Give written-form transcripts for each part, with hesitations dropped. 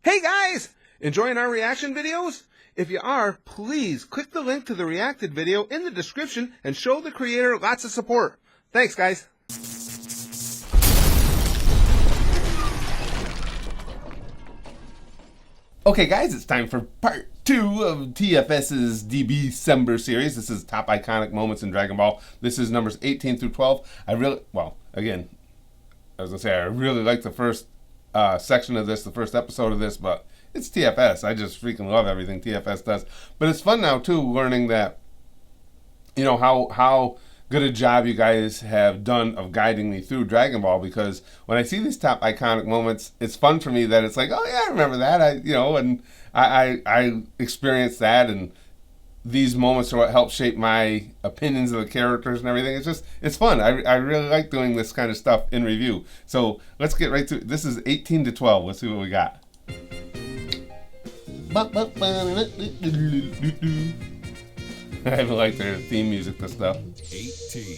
Hey guys! Enjoying our reaction videos? If you are, please click the link to the reacted video in the description and show the creator lots of support. Thanks guys! Okay guys, it's time for part 2 of TFS's DBCember series. This is Top Iconic Moments in Dragon Ball. This is numbers 18 through 12. I really like the first section of this, the first episode of this, but it's TFS. I just freaking love everything TFS does. But it's fun now too, learning that, you know, how good a job you guys have done of guiding me through Dragon Ball, because when I see these top iconic moments, it's fun for me that it's like, oh yeah, I remember that. I experienced that, and these moments are what help shape my opinions of the characters and everything. It's fun. I really like doing this kind of stuff in review. So let's get right to it. This is 18 to 12. Let's see what we got. I even like their theme music to stuff. 18.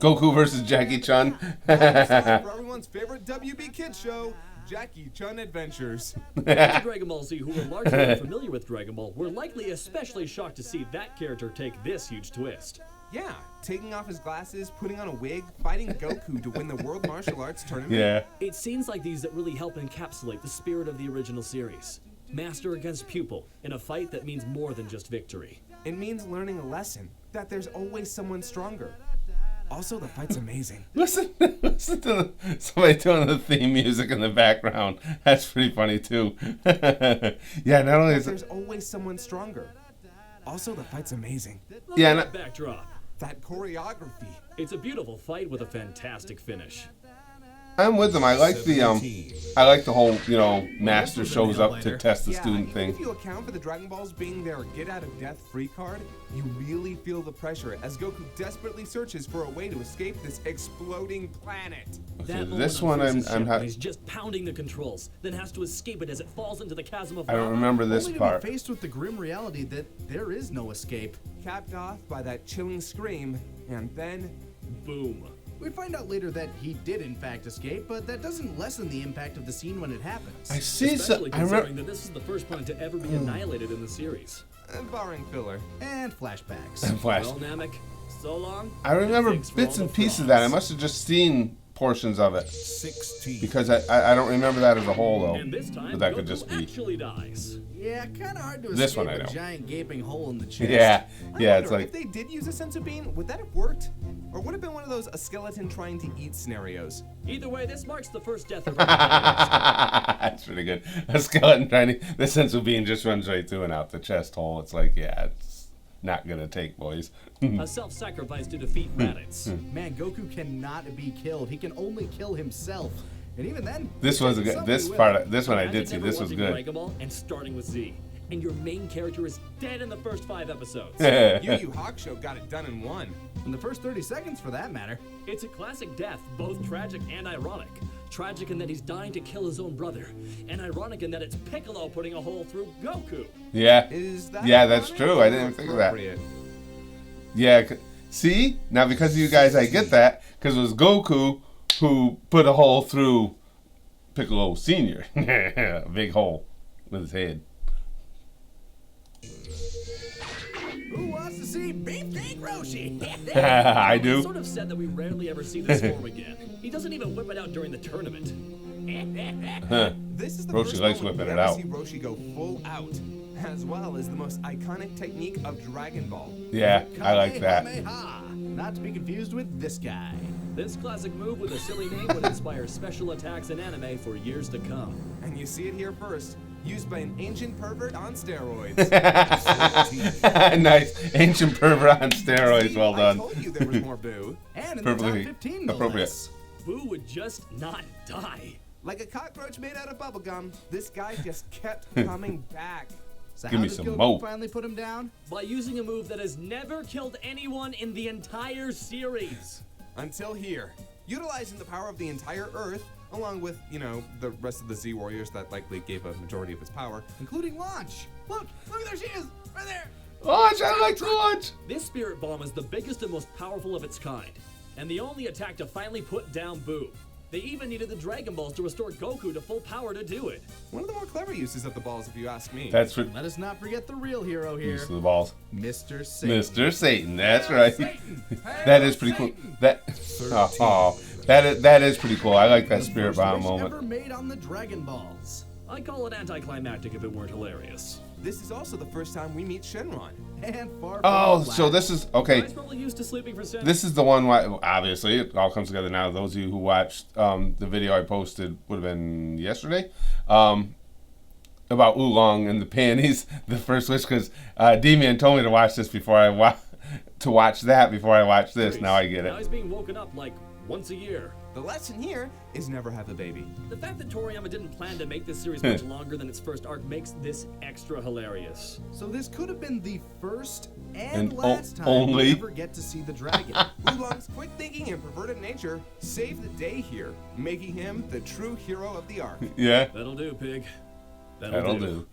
Goku versus Jackie Chun. For everyone's favorite WB Kids show, Jackie Chun Adventures. Dragon Ball Z who were largely unfamiliar with Dragon Ball were likely especially shocked to see that character take this huge twist. Yeah, taking off his glasses, putting on a wig, fighting Goku to win the World Martial Arts Tournament. Yeah. It's scenes like these that really help encapsulate the spirit of the original series. Master against pupil, in a fight that means more than just victory. It means learning a lesson, that there's always someone stronger. Also, the fight's amazing. Listen to somebody doing the theme music in the background. That's pretty funny too. Yeah, not only is there's always someone stronger. Also, the fight's amazing. Yeah, That backdrop. That choreography. It's a beautiful fight with a fantastic finish. I'm with them. I like the whole, you know, Master shows up to test the student thing. If you account for the Dragon Balls being their get-out-of-death-free card, you really feel the pressure as Goku desperately searches for a way to escape this exploding planet. Okay, this one He's just pounding the controls, then has to escape it as it falls into the chasm of I don't remember this only part. To be faced with the grim reality that there is no escape. Capped off by that chilling scream, and then boom. We find out later that he did in fact escape, but that doesn't lessen the impact of the scene when it happens. I see. Especially considering that this is the first planet to ever be annihilated in the series. Barring filler. And flashbacks. Well, Namek, so long. I remember bits and pieces of that. I must have just seen portions of it. 16. Because I don't remember that as a whole though. And this time, but that Goku could just be. actually dies. Yeah, kind of hard to This escape one I a know. giant gaping hole in the chest. Yeah, I it's wonder, like if they did use a sensu bean, would that have worked? Or would it have been one of those a skeleton trying to eat scenarios? Either way, this marks the first death of that's pretty good. A skeleton trying to. The sensu bean just runs right through and out the chest hole. It's like, yeah, it's not gonna take, boys. a self-sacrifice to defeat Raditz. Man, Goku cannot be killed. He can only kill himself. And even then, This was a good. This part. This one I did see. Imagine This never was watching good. Dragon Ball and starting with Z, and your main character is dead in the first 5 episodes. Yu Yu Hakusho got it done in one. in the first 30 seconds for that matter. It's a classic death, both tragic and ironic. Tragic in that he's dying to kill his own brother, and ironic in that it's Piccolo putting a hole through Goku. Yeah. Is that Yeah, that's ironic true. I or didn't think of that. appropriate? Yeah. See, now because of you guys, I get that, because it was Goku who put a hole through Piccolo Senior. A big hole with his head. Who wants to see Beefcake Roshi? I It's do. sort of sad that we rarely ever see this form again. He doesn't even whip it out during the tournament. This is the Roshi first likes moment whipping we it ever out. see Roshi go full out, as well as the most iconic technique of Dragon Ball. Yeah, I like that. Kamehameha. Not to be confused with this guy. This classic move with a silly name would inspire special attacks in anime for years to come. And you see it here first, used by an ancient pervert on steroids. Nice. Ancient pervert on steroids. Well I done. told you there was more boo. And in the Perfectly top 15, no appropriate. less. Boo would just not die. Like a cockroach made out of bubblegum, this guy just kept coming back. So Give how me did some Goku mo. finally put him down? By using a move that has never killed anyone in the entire series. Until here, utilizing the power of the entire Earth, along with, you know, the rest of the Z Warriors that likely gave a majority of its power. Including Launch. Look, there she is, right there. Launch! I like to launch! This spirit bomb is the biggest and most powerful of its kind, and the only attack to finally put down Boo. They even needed the Dragon Balls to restore Goku to full power to do it. One of the more clever uses of the balls, if you ask me. That's for Let us not forget the real hero here, use of the balls. Mr. Satan. Mr. Satan, that's right. That is pretty cool. That that is pretty cool. I like that spirit bomb moment. Ever made on the Dragon Balls. I'd call it anticlimactic if it weren't hilarious. This is also the first time we meet Shenron. And far Oh, from so this is okay. Guys probably used to sleeping for seven. This is the one. Obviously, it all comes together now. Those of you who watched the video I posted would have been yesterday about Oolong and the panties, the first wish, because D-Man told me to watch this before I watch this. Now I get Now it. he's being woken up like once a year. The lesson here is never have a baby. The fact that Toriyama didn't plan to make this series much longer than its first arc makes this extra hilarious. So this could have been the first And and last time only- we ever get to see the dragon. Oolong's quick thinking and perverted nature saved the day here, making him the true hero of the arc. Yeah, That'll do, pig. that'll do.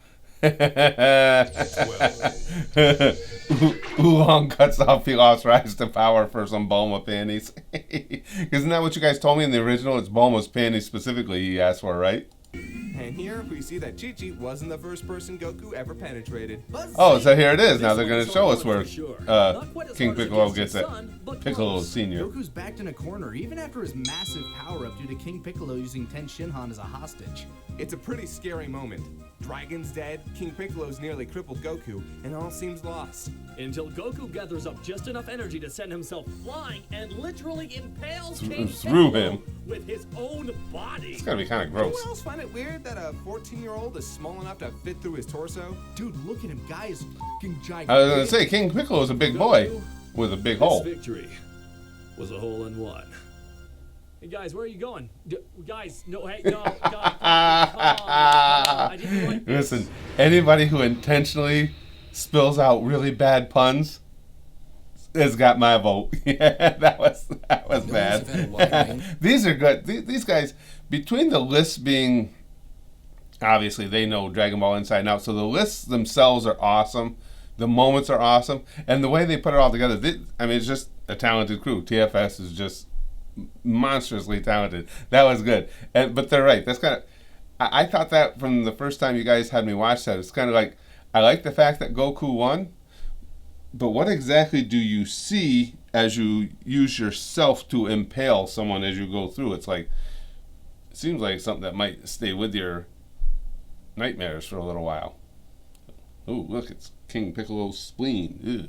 Oolong cuts off Pilaf's rise to power for some Bulma panties. Isn't that what you guys told me in the original? It's Bulma's panties specifically he asked for, right? And here we see that Chi-Chi wasn't the first person Goku ever penetrated. Oh, so here it is. Now This they're going to one's show hard us where for sure. Not quite as King hard as Piccolo against gets his it. son, but Piccolo close. Senior. Goku's backed in a corner even after his massive power-up due to King Piccolo using Ten Shinhan as a hostage. It's a pretty scary moment. Dragon's dead, King Piccolo's nearly crippled Goku, and all seems lost. Until Goku gathers up just enough energy to send himself flying and literally impales King through Piccolo him. with his own body. It's going to be kind of gross. Anyone else find it weird that a 14-year-old is small enough to fit through his torso? Dude, look at him. Guy is fucking gigantic. I was going to say, King Piccolo is a big boy with a big hole. This victory was a hole in one. Hey guys, where are you going? Guys, no, hey, no, guys, come on. I didn't like this. Listen, anybody who intentionally spills out really bad puns has got my vote. Yeah, that was bad. These are good. These guys, between the lists being, obviously they know Dragon Ball inside and out, so the lists themselves are awesome. The moments are awesome, and the way they put it all together. It's just a talented crew. TFS is just monstrously talented. That was good. But they're right. That's kind of. I thought that from the first time you guys had me watch that. It's kind of like I like the fact that Goku won, but what exactly do you see as you use yourself to impale someone as you go through? It's like it seems like something that might stay with your nightmares for a little while. Oh, look, it's King Piccolo's spleen. Ew.